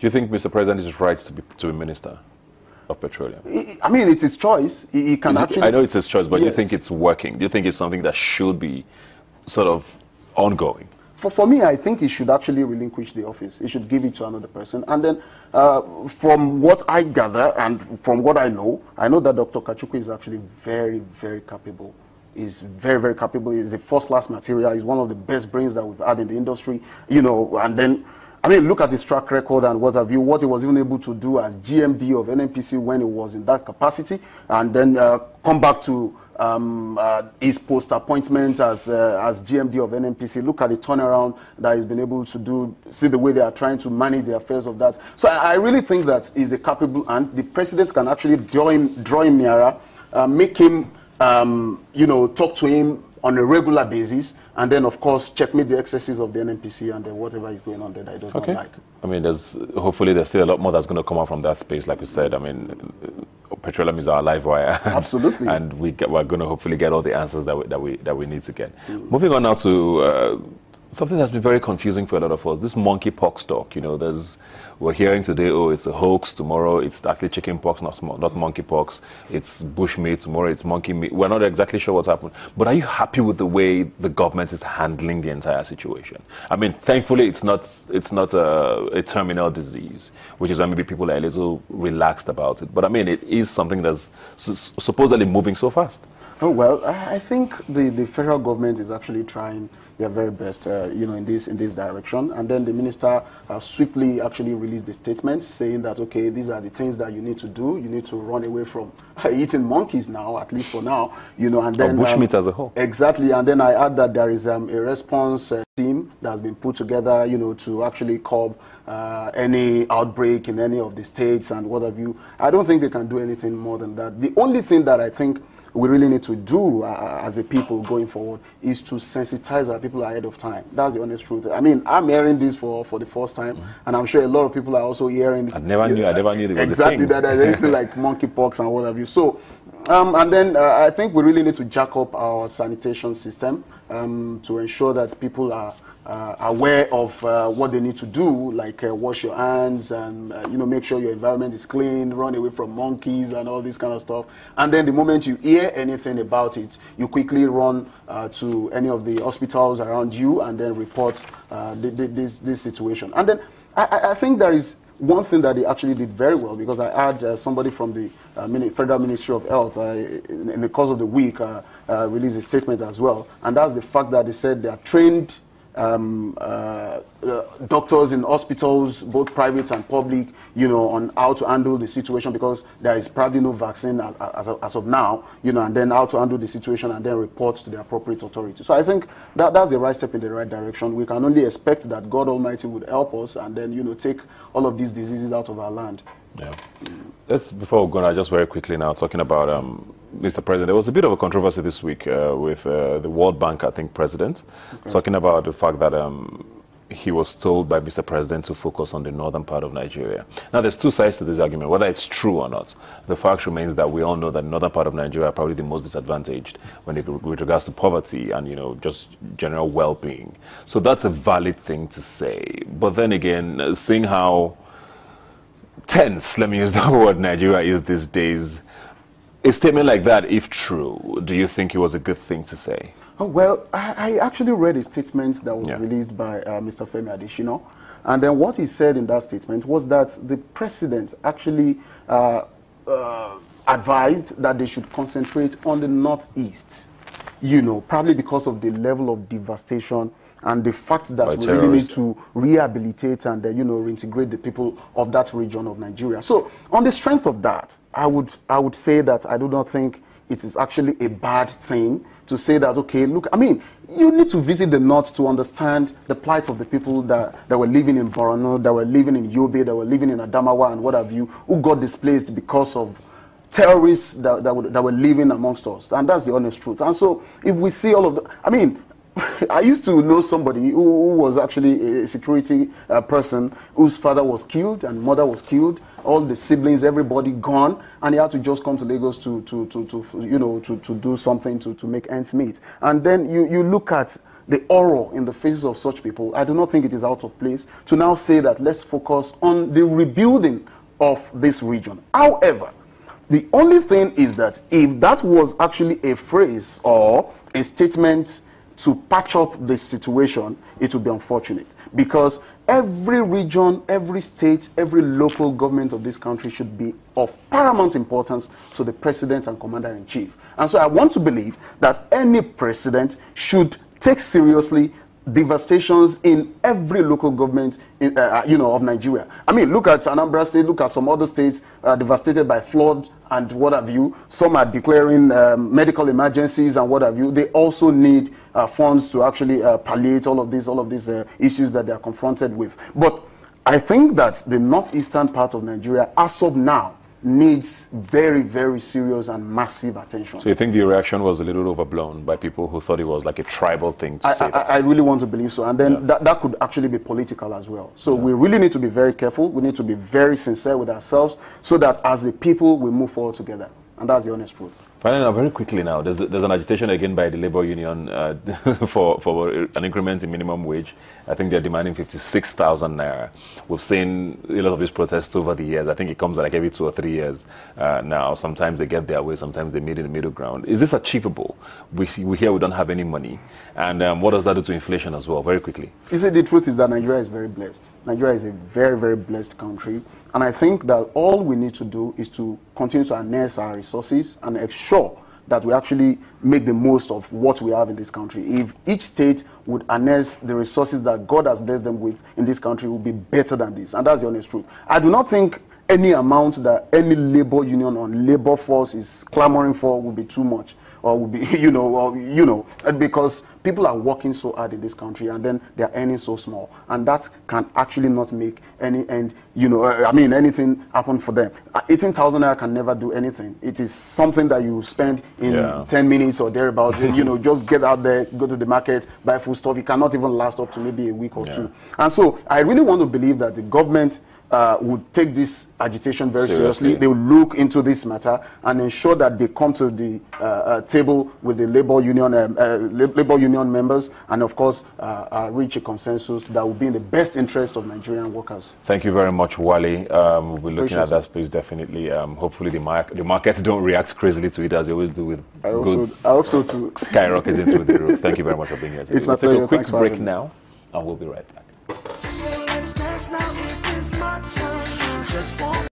you think Mr. President is right to be Minister of Petroleum? I mean, it's his choice. He can actually... I know it's his choice, but do Yes. you think it's working? Do you think it's something that should be sort of ongoing? For me, I think he should actually relinquish the office. He should give it to another person. And then, from what I gather and from what I know that Dr. Kachukwu is actually very, very capable. He's very, very capable. He's a first-class material. He's one of the best brains that we've had in the industry. You know, and then, I mean, look at his track record and what have you, what he was even able to do as GMD of NNPC when he was in that capacity, and then come back to his post-appointment as GMD of NNPC. Look at the turnaround that he's been able to do, see the way they are trying to manage the affairs of that. So I really think that he's a capable, and the president can actually draw him nearer, make him, you know, talk to him on a regular basis, and then, of course, checkmate the excesses of the NNPC and then whatever is going on there that he does not like. I mean, hopefully there's still a lot more that's going to come out from that space, like we said. I mean, petroleum is our live wire. Absolutely. And we're going to hopefully get all the answers that we need to get. Moving on now to something that's been very confusing for a lot of us, this monkeypox talk. You know, we're hearing today, oh, it's a hoax. Tomorrow, it's actually chickenpox, not monkeypox. It's bushmeat. Tomorrow, it's monkey meat. We're not exactly sure what's happened. But are you happy with the way the government is handling the entire situation? I mean, thankfully, it's not a terminal disease, which is why maybe people are a little relaxed about it. But I mean, it is something that's supposedly moving so fast. Oh, well, I think the federal government is actually trying their very best, you know, in this direction. And then the minister swiftly actually released a statement saying that, okay, these are the things that you need to do. You need to run away from eating monkeys now, at least for now, you know. And then bushmeat as a whole. Exactly. And then I add that there is a response team that has been put together, you know, to actually curb any outbreak in any of the states and what have you. I don't think they can do anything more than that. The only thing that I think we really need to do as a people going forward is to sensitize our people ahead of time. That's the honest truth. I mean, I'm hearing this for the first time, and I'm sure a lot of people are also hearing. I never knew there was exactly a thing. that there's anything like monkeypox and what have you. So, and then I think we really need to jack up our sanitation system to ensure that people are aware of what they need to do, like wash your hands and you know, make sure your environment is clean, run away from monkeys and all this kind of stuff. And then the moment you hear anything about it, you quickly run to any of the hospitals around you and then report this situation. And then I think there is one thing that they actually did very well, because I had somebody from the Federal Ministry of Health in the course of the week released a statement as well, and that's the fact that they said they are trained doctors in hospitals, both private and public, you know, on how to handle the situation, because there is probably no vaccine as of now, you know, and then how to handle the situation and then report to the appropriate authority. So I think that's the right step in the right direction. We can only expect that God Almighty would help us and then, you know, take all of these diseases out of our land. Yeah. Before we go on, just very quickly now, talking about Mr. President, there was a bit of a controversy this week with the World Bank, I think, president, talking about the fact that he was told by Mr. President to focus on the northern part of Nigeria. Now, there's two sides to this argument, whether it's true or not. The fact remains that we all know that the northern part of Nigeria are probably the most disadvantaged with regards to poverty and, you know, just general well-being. So that's a valid thing to say. But then again, seeing how tense, let me use that word, Nigeria is these days, a statement like that, if true, do you think it was a good thing to say? Oh, well, I actually read a statement that was released by Mr. Femi Adesina, and then what he said in that statement was that the president actually advised that they should concentrate on the northeast, you know, probably because of the level of devastation and the fact that we really need to rehabilitate and you know, reintegrate the people of that region of Nigeria. So on the strength of that, I would say that I do not think it is actually a bad thing to say that, okay, look, I mean, you need to visit the north to understand the plight of the people that were living in Borno, that were living in Yobe, that were living in Adamawa and what have you, who got displaced because of terrorists that were living amongst us. And that's the honest truth. And so if we see all of the, I mean, I used to know somebody who was actually a security person whose father was killed and mother was killed, all the siblings, everybody gone, and he had to just come to Lagos to you know, to do something to make ends meet. And then you look at the horror in the faces of such people, I do not think it is out of place to now say that let's focus on the rebuilding of this region. However, the only thing is that if that was actually a phrase or a statement to patch up the situation, it would be unfortunate, because every region, every state, every local government of this country should be of paramount importance to the president and commander-in-chief. And so I want to believe that any president should take seriously devastations in every local government of Nigeria. I mean, look at Anambra State, look at some other states devastated by flood and what have you. Some are declaring medical emergencies and what have you. They also need funds to actually palliate all of these issues that they are confronted with. But I think that the northeastern part of Nigeria, as of now, needs very, very serious and massive attention. So you think the reaction was a little overblown by people who thought it was like a tribal thing to say that? I really want to believe so. And then that could actually be political as well. So we really need to be very careful. We need to be very sincere with ourselves so that as a people, we move forward together. And that's the honest truth. Finally, now, very quickly now, there's an agitation again by the labor union for an increment in minimum wage. I think they're demanding 56,000 naira. We've seen a lot of these protests over the years. I think it comes like every 2 or 3 years now. Sometimes they get their way, sometimes they meet in the middle ground. Is this achievable? We hear we don't have any money. And what does that do to inflation as well? Very quickly. You see, the truth is that Nigeria is very blessed. Nigeria is a very, very blessed country. And I think that all we need to do is to continue to harness our resources and ensure that we actually make the most of what we have in this country. If each state would harness the resources that God has blessed them with in this country, it would be better than this. And that's the honest truth. I do not think any amount that any labor union or labor force is clamoring for would be too much, or would be, because people are working so hard in this country and then they are earning so small. And that can actually not make any end, anything happen for them. 18,000 naira can never do anything. It is something that you spend in 10 minutes or thereabouts. Just get out there, go to the market, buy food stuff. It cannot even last up to maybe a week or two. And so I really want to believe that the government would take this agitation very seriously. They will look into this matter and ensure that they come to the table with the labor union members, and of course reach a consensus that will be in the best interest of Nigerian workers. Thank you very much, Wale. We'll be looking at that space definitely. Hopefully the markets don't react crazily to it as they always do with goods. I hope so too. Skyrocketing through the roof. Thank you very much for being here today. It's my pleasure. We'll take a quick break me. now, and we'll be right back. So let's dance now, it is my turn. Just one